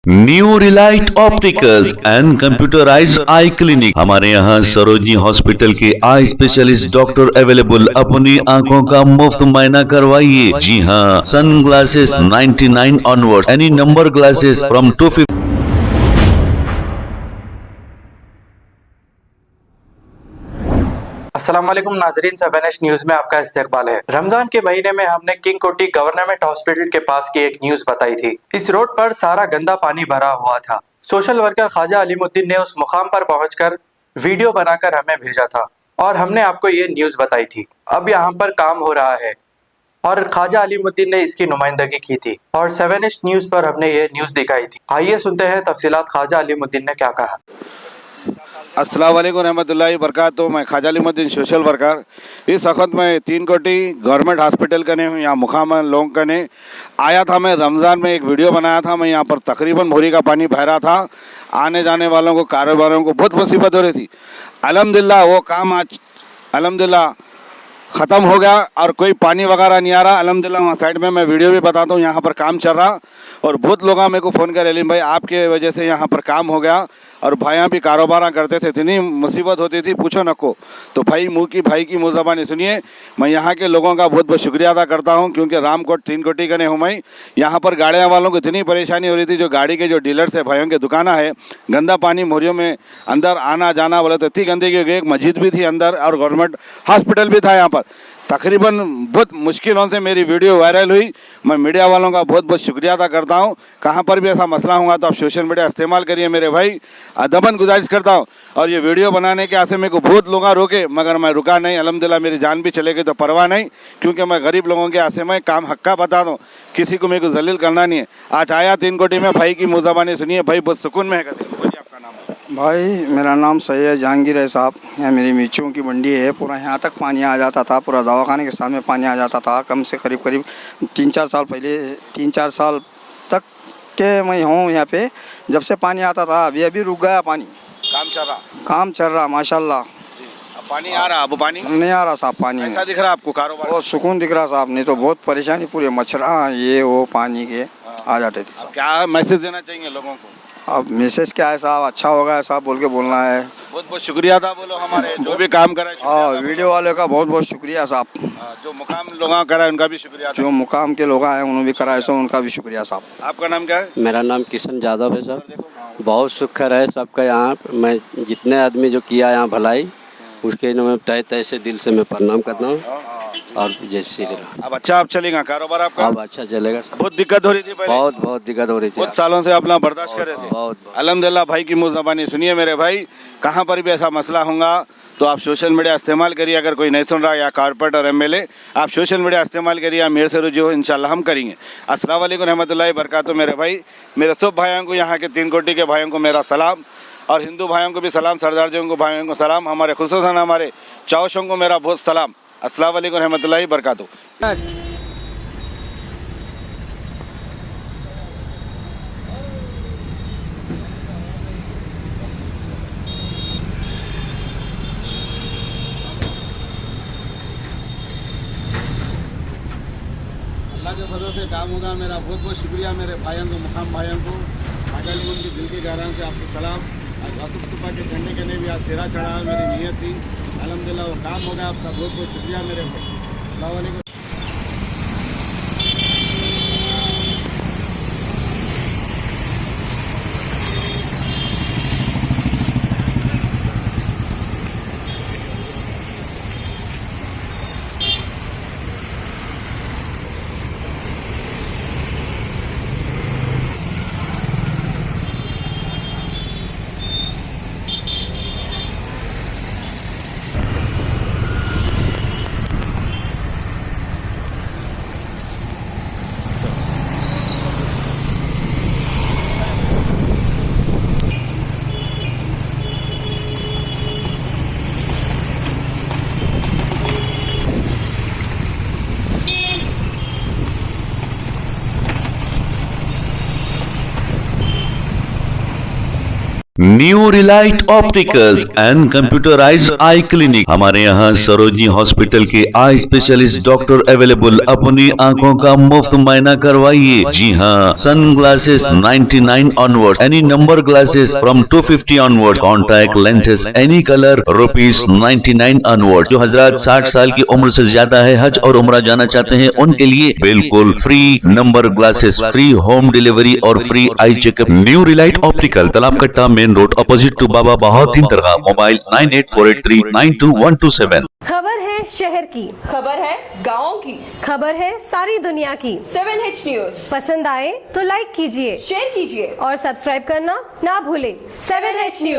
New Relight opticals and computerised I clinic. हमारे यहाँ Sarojini hospital के आई स्पेशलिस्ट डॉक्टर अवेलेबल। अपनी आंखों का मुफ्त मुआयना करवाइए। जी हाँ, sunglasses 99 onward, any number glasses from 250। अस्सलाम वालेकुम नाजरीन, सबेनेश न्यूज में आपका इस्तकबाल है। रमजान के महीने में हमने किंग कोटी गवर्नमेंट हॉस्पिटल के पास की एक न्यूज बताई थी। इस रोड पर सारा गंदा पानी भरा हुआ था। सोशल वर्कर ख्वाजा अलीमुद्दीन ने उस मुकाम पर पहुंचकर वीडियो बनाकर हमें भेजा था और हमने आपको ये न्यूज बताई थी। अब यहाँ पर काम हो रहा है और ख्वाजा अलीमुद्दीन ने इसकी नुमाइंदगी की थी और सेवेनिश न्यूज पर हमने ये न्यूज दिखाई थी। आइए सुनते हैं तफसीलात ख्वाजा अलीमुद्दीन ने क्या कहा। अस्सलाम वालेकुम रहमतुल्लाहि बरकातहू। मैं ख्वाजा अलीमुद्दीन सोशल वर्कर। इस वक्त मैं 3 कोटी गवर्नमेंट हॉस्पिटल कने हूँ, यहाँ मुकाम लोग कने आया था। मैं रमज़ान में एक वीडियो बनाया था। मैं यहाँ पर तकरीबन भोरी का पानी बह रहा था। आने जाने वालों को, कारोबारियों को बहुत मुसीबत हो रही थी। अल्हम्दुलिल्लाह वो काम आज अल्हम्दुलिल्लाह ख़त्म हो गया और कोई पानी वगैरह नहीं आ रहा। अल्हम्दुलिल्लाह वहाँ साइड में मैं वीडियो भी बताता हूँ, यहाँ पर काम चल रहा। और बहुत लोग मेरे को फ़ोन कर अलीम भाई आपके वजह से यहाँ पर काम हो गया। और भाइयाँ भी कारोबार करते थे, इतनी मुसीबत होती थी पूछो न को। तो भाई की मुँह ज़बानी सुनिए। मैं यहाँ के लोगों का बहुत बहुत शुक्रिया अदा करता हूँ, क्योंकि रामकोट 3 कोटी कने हूँ मैं। यहाँ पर गाड़ियाँ वालों को इतनी परेशानी हो रही थी। जो गाड़ी के जो डीलर्स है, भाइयों की दुकाना है, गंदा पानी मोरियों में अंदर आना जाना बोले तो इतनी गंदगी हो गई। एक मस्जिद भी थी अंदर और गवर्नमेंट हॉस्पिटल भी था यहाँ पर। तकरीबन बहुत मुश्किलों से मेरी वीडियो वायरल हुई। मैं मीडिया वालों का बहुत बहुत शुक्रिया अदा करता हूँ। कहाँ पर भी ऐसा मसला होगा तो आप सोशल मीडिया इस्तेमाल करिए मेरे भाई, अदबन गुजारिश करता हूँ। और ये वीडियो बनाने के आसे मेरे को बहुत लोग रोके, मगर मैं रुका नहीं। अल्हम्दुलिल्लाह मेरी जान भी चले गई तो परवाह नहीं, क्योंकि मैं गरीब लोगों के आसे में काम हक्का बता दूँ। किसी को मेरे को जलील करना नहीं है। आज आया 3 कोटी में, भाई की मुँह ज़बानी सुनिए। भाई बहुत सुकून में है। बोलिए आपका नाम। भाई मेरा नाम सैयद जहांगीर है साहब। यहाँ मेरी मिर्चों की मंडी है। पूरा यहाँ तक पानी आ जाता था, पूरा दवाखाने के सामने पानी आ जाता था। कम से करीब 3-4 साल पहले, 3-4 साल तक के मैं हूँ यहाँ पे, जब से पानी आता था। अभी रुक गया पानी। काम चल रहा माशाल्लाह। अब पानी आ रहा? अब पानी नहीं आ रहा साहब। पानी ऐसा दिख रहा आपको? कारोबार बहुत सुकून दिख रहा साहब। नहीं तो बहुत परेशानी, पूरे मच्छर ये वो पानी के आ जाते थे। क्या मैसेज देना चाहिए लोगों को? अब मैसेज क्या है साहब, अच्छा होगा साहब बोल के बोलना है। बहुत बहुत शुक्रिया था बोलो हमारे जो भी काम करा। वीडियो वाले का बहुत बहुत शुक्रिया साहब। जो मुकाम लोग करा उनका भी शुक्रिया। जो मुकाम के लोग आए उन्होंने भी कराए सो उनका भी शुक्रिया साहब। आपका नाम क्या है? मेरा नाम किशन यादव है सर। बहुत शुक्र है सबका। यहाँ मैं जितने आदमी जो किया यहाँ भलाई, उसके मैं तय से दिल से मैं प्रणाम करता हूँ। और जैसे अब अच्छा आप चलेगा कारोबार आपका? अब अच्छा चलेगा सर। बहुत दिक्कत हो रही थी पहले? बहुत दिक्कत हो रही थी। बहुत सालों से अपना बर्दाश्त कर रहे थे। बहुत। अल्हम्दुलिल्लाह भाई की मुँह ज़बानी सुनिए मेरे भाई। कहाँ पर भी ऐसा मसला होगा तो आप सोशल मीडिया इस्तेमाल करिए। अगर कोई नहीं सुन रहा, या कारपोरेटर MLA, आप सोशल मीडिया इस्तेमाल करिए। आप मेरे से रुझे हो, इंशाल्लाह हम करेंगे। अस्सलाम वालेकुम रहमतुल्लाहि बरकातहू मेरे भाई। मेरे सब भाइयों को, यहाँ के 3 कोटी के भाइयों को मेरा सलाम, और हिंदू भाइयों को भी सलाम, सरदार जी को भाइयों को सलाम, हमारे खुसूसन हमारे चावशों को मेरा बहुत सलाम। अस्सलाम वालेकुम रहमतुल्लाहि बरकातहू। अल्लाह के फजल से काम होगा। मेरा बहुत बहुत शुक्रिया मेरे भाइयों को, मुकाम भाइयों को, ख्वाजा अलीमुद्दीन की दिल की गहराई से आपको सलाम। आज सुबह के ठंडे करने भी आज सेरा चढ़ा, मेरी नीयत थी। अल्हम्दुलिल्लाह वो काम हो गया। आपका बहुत बहुत शुक्रिया मेरे भाई। अस्सलाम वालेकुम। New Relight opticals and computerised I clinic. हमारे यहाँ सरोजनी हॉस्पिटल के आई स्पेशलिस्ट डॉक्टर अवेलेबल। अपनी आंखों का मुफ्त मुआयना करवाइए। जी हाँ, sunglasses 99 onward, any number glasses from 250 onward, contact lenses any colour ₹99 onward. जो हजरात 60 साल की उम्र से ज्यादा है, हज और उम्रा जाना चाहते हैं, उनके लिए बिल्कुल free number glasses, free home delivery और free eye checkup. New relight optical, Talab Katta, main road, opposite to Baba Bahauddin Dargah. Mobile 9848392127। खबर है शहर की, खबर है गाँव की, खबर है सारी दुनिया की। 7H न्यूज पसंद आए तो लाइक कीजिए, शेयर कीजिए और सब्सक्राइब करना ना भूलें। 7H news.